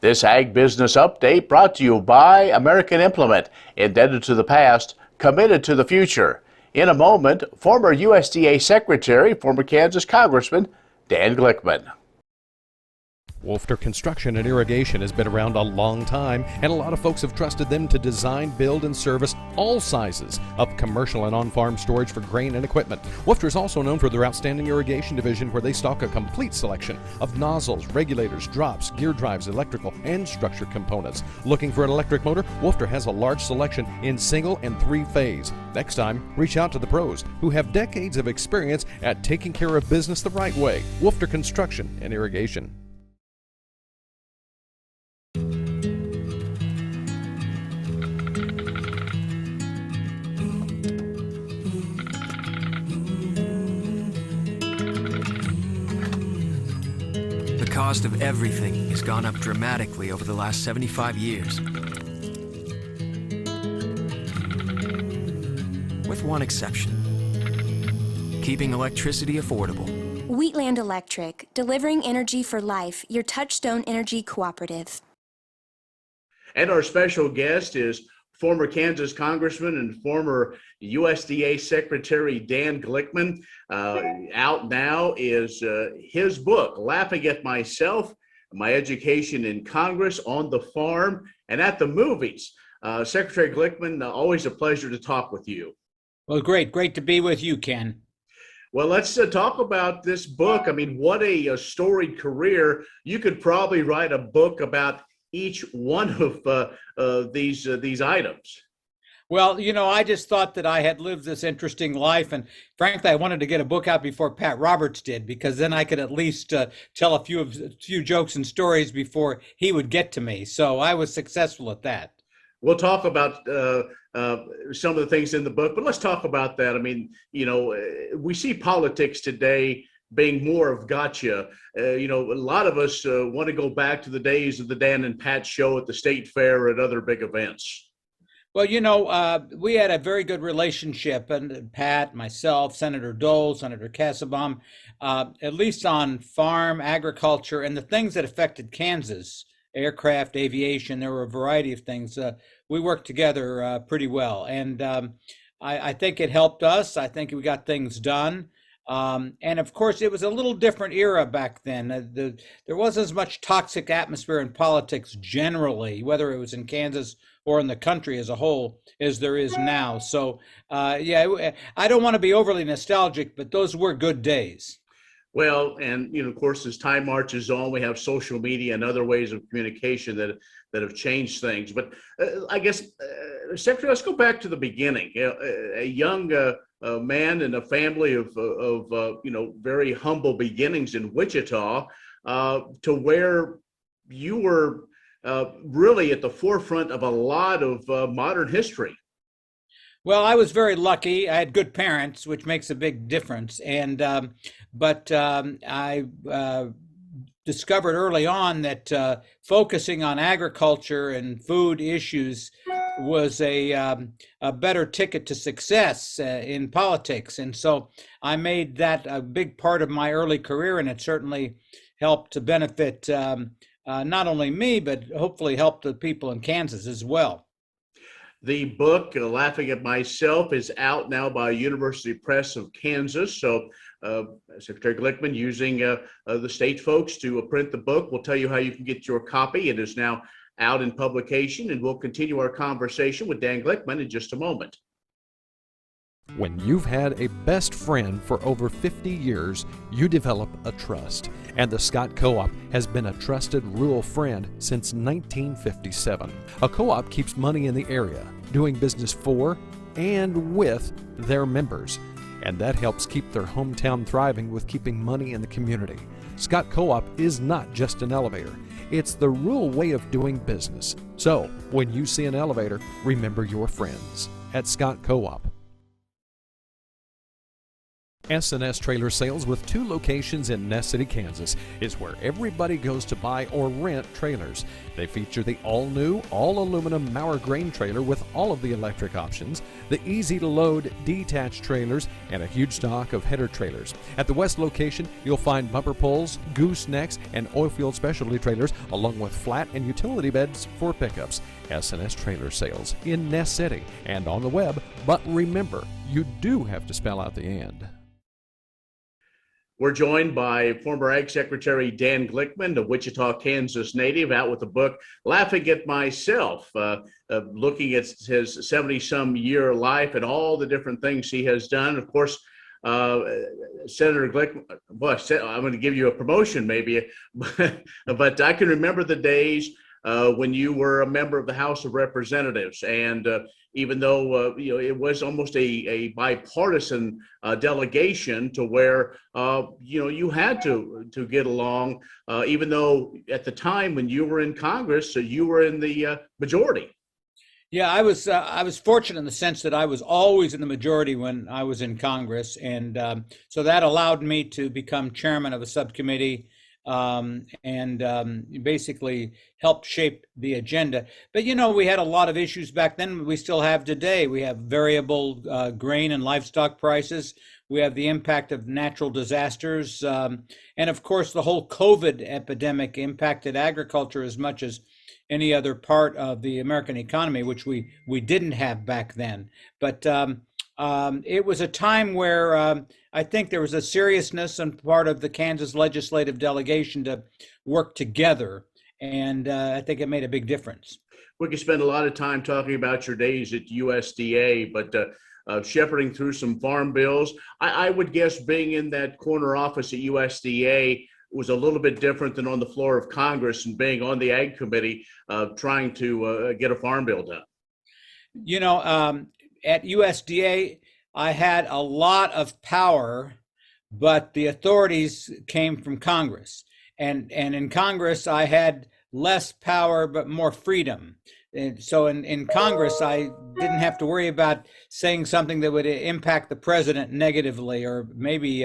This Ag Business Update brought to you by American Implement, indebted to the past, committed to the future. In a moment, former USDA Secretary, former Kansas Congressman Dan Glickman. Wolfter Construction and Irrigation has been around a long time, and a lot of folks have trusted them to design, build, and service all sizes of commercial and on-farm storage for grain and equipment. Wolfter is also known for their outstanding irrigation division, where they stock a complete selection of nozzles, regulators, drops, gear drives, electrical, and structure components. Looking for an electric motor? Wolfter has a large selection in single and three-phase. Next time, reach out to the pros who have decades of experience at taking care of business the right way. Wolfter Construction and Irrigation. The cost of everything has gone up dramatically over the last 75 years. With one exception: keeping electricity affordable. Wheatland Electric, delivering energy for life, your Touchstone Energy Cooperative. And our special guest is former Kansas Congressman and former USDA Secretary Dan Glickman. Out now is his book, Laughing at Myself, My Education in Congress, on the Farm, and at the Movies. Secretary Glickman, always a pleasure to talk with you. Well, great to be with you, Ken. Well, let's talk about this book. I mean, what a storied career. You could probably write a book about each one of these items. Well, you know, I just thought that I had lived this interesting life, and frankly, I wanted to get a book out before Pat Roberts did, because then I could at least tell a few jokes and stories before he would get to me. So I was successful at that. We'll talk about some of the things in the book, but let's talk about that. I mean, you know, we see politics today being more of gotcha. You know, a lot of us want to go back to the days of the Dan and Pat show at the state fair and other big events. Well, you know, we had a very good relationship, and Pat, myself, Senator Dole, Senator Kassebaum, at least on farm, agriculture, and the things that affected Kansas, aircraft, aviation. There were a variety of things. We worked together pretty well, and I think it helped us. I think we got things done. And of course, it was a little different era back then. There wasn't as much toxic atmosphere in politics generally, whether it was in Kansas or in the country as a whole, as there is now. So, yeah, I don't want to be overly nostalgic, but those were good days. Well, and you know, of course, as time marches on, we have social media and other ways of communication that have changed things. But I guess, Secretary, let's go back to the beginning. You know, a young man in a family of you know, very humble beginnings in Wichita, to where you were really at the forefront of a lot of modern history. Well, I was very lucky. I had good parents, which makes a big difference. And but I discovered early on that focusing on agriculture and food issues was a better ticket to success in politics. And so I made that a big part of my early career, and it certainly helped to benefit not only me, but hopefully help the people in Kansas as well. The book, Laughing at Myself, is out now by University Press of Kansas. So Secretary Glickman, using the state folks to print the book, will tell you how you can get your copy. It is now out in publication, and we'll continue our conversation with Dan Glickman in just a moment. When you've had a best friend for over 50 years, you develop a trust. And the Scott Co-op has been a trusted rural friend since 1957. A co-op keeps money in the area, doing business for and with their members. And that helps keep their hometown thriving with keeping money in the community. Scott Co-op is not just an elevator. It's the rural way of doing business. So, when you see an elevator, remember your friends at Scott Co-op. S&S Trailer Sales, with 2 locations in Ness City, Kansas, is where everybody goes to buy or rent trailers. They feature the all-new, all-aluminum Mauer grain trailer with all of the electric options, the easy-to-load detached trailers, and a huge stock of header trailers. At the west location, you'll find bumper pulls, goosenecks, and oilfield specialty trailers, along with flat and utility beds for pickups. S&S Trailer Sales in Ness City and on the web, but remember, you do have to spell out the and. We're joined by former Ag Secretary Dan Glickman, the Wichita, Kansas native, out with the book Laughing at Myself, looking at his 70-some year life and all the different things he has done. Of course, Senator Glickman, well, I'm going to give you a promotion maybe, but I can remember the days when you were a member of the House of Representatives, and even though it was almost a bipartisan delegation, to where you had to get along, even though at the time when you were in Congress, you were in the majority. Yeah, I was fortunate in the sense that I was always in the majority when I was in Congress, and so that allowed me to become chairman of a subcommittee. Basically helped shape the agenda. But we had a lot of issues back then. We still have today. We have variable grain and livestock prices. We have the impact of natural disasters. And of course, the whole COVID epidemic impacted agriculture as much as any other part of the American economy, which we didn't have back then. But it was a time where I think there was a seriousness on part of the Kansas legislative delegation to work together, and I think it made a big difference. We could spend a lot of time talking about your days at USDA, but shepherding through some farm bills, I would guess being in that corner office at USDA was a little bit different than on the floor of Congress and being on the Ag Committee trying to get a farm bill done. At USDA, I had a lot of power, but the authorities came from Congress. And in Congress, I had less power, but more freedom. And so in Congress, I didn't have to worry about saying something that would impact the president negatively or maybe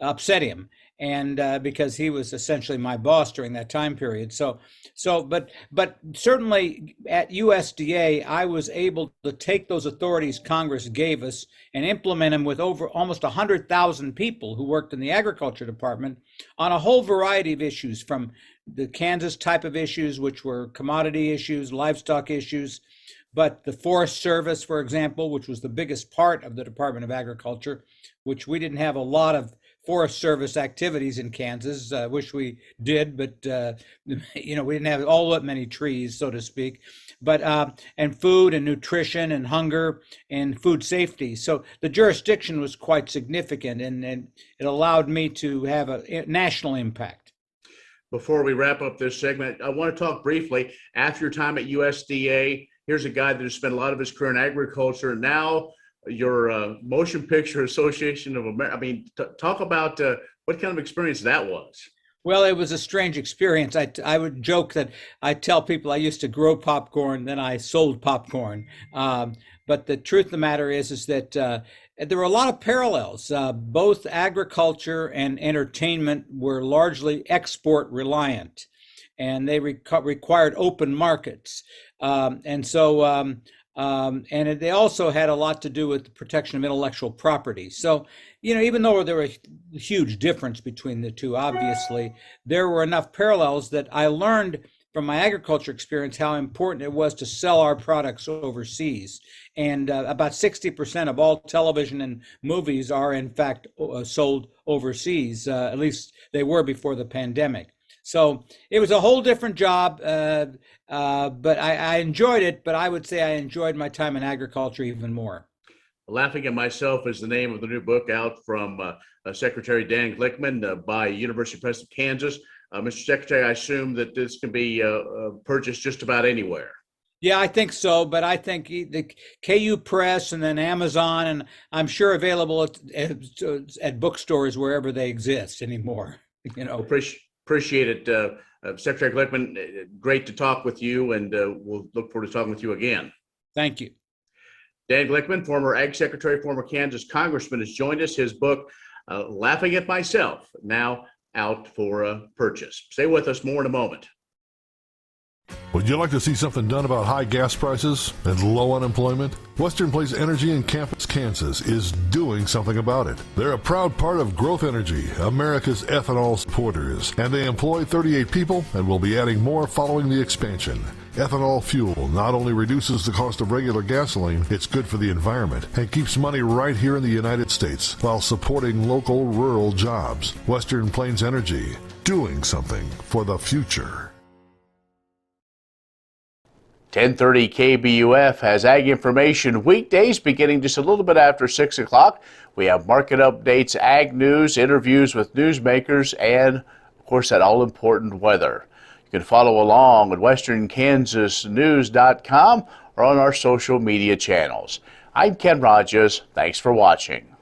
upset him. And because he was essentially my boss during that time period. But certainly at USDA, I was able to take those authorities Congress gave us and implement them with over almost 100,000 people who worked in the agriculture department on a whole variety of issues, from the Kansas type of issues, which were commodity issues, livestock issues, but the Forest Service, for example, which was the biggest part of the Department of Agriculture, which we didn't have a lot of Forest Service activities in Kansas. Wish we did, but we didn't have all that many trees, so to speak. But and food and nutrition and hunger and food safety. So the jurisdiction was quite significant, and it allowed me to have a national impact. Before we wrap up this segment, I want to talk briefly after your time at USDA. Here's a guy that has spent a lot of his career in agriculture, and now your Motion Picture Association of America. I mean, talk about what kind of experience that was. Well, it was a strange experience. I would joke that I tell people I used to grow popcorn, then I sold popcorn. But the truth of the matter is that there were a lot of parallels. Both agriculture and entertainment were largely export reliant, and they required open markets. And they also had a lot to do with the protection of intellectual property. So, even though there were a huge difference between the two, obviously, there were enough parallels that I learned from my agriculture experience how important it was to sell our products overseas. And about 60% of all television and movies are, in fact, sold overseas. At least they were before the pandemic. So it was a whole different job, but I enjoyed it. But I would say I enjoyed my time in agriculture even more. Laughing at Myself is the name of the new book out from Secretary Dan Glickman by University Press of Kansas. Mr. Secretary, I assume that this can be purchased just about anywhere. Yeah, I think so. But I think the KU Press and then Amazon, and I'm sure available at bookstores wherever they exist anymore. Appreciate it, Secretary Glickman. Great to talk with you, and we'll look forward to talking with you again. Thank you. Dan Glickman, former Ag Secretary, former Kansas Congressman, has joined us. His book, laughing at myself, now out for a purchase. Stay with us, more in a moment. Would you like to see something done about high gas prices and low unemployment? Western Place Energy in Campus, Kansas is doing something about it. They're a proud part of Growth Energy, America's ethanol supporters, and they employ 38 people and will be adding more following the expansion. Ethanol fuel not only reduces the cost of regular gasoline, it's good for the environment and keeps money right here in the United States while supporting local rural jobs. Western Plains Energy, doing something for the future. 1030 KBUF has ag information weekdays beginning just a little bit after 6 o'clock. We have market updates, ag news, interviews with newsmakers, and of course that all-important weather. You can follow along at westernkansasnews.com or on our social media channels. I'm Ken Rogers. Thanks for watching.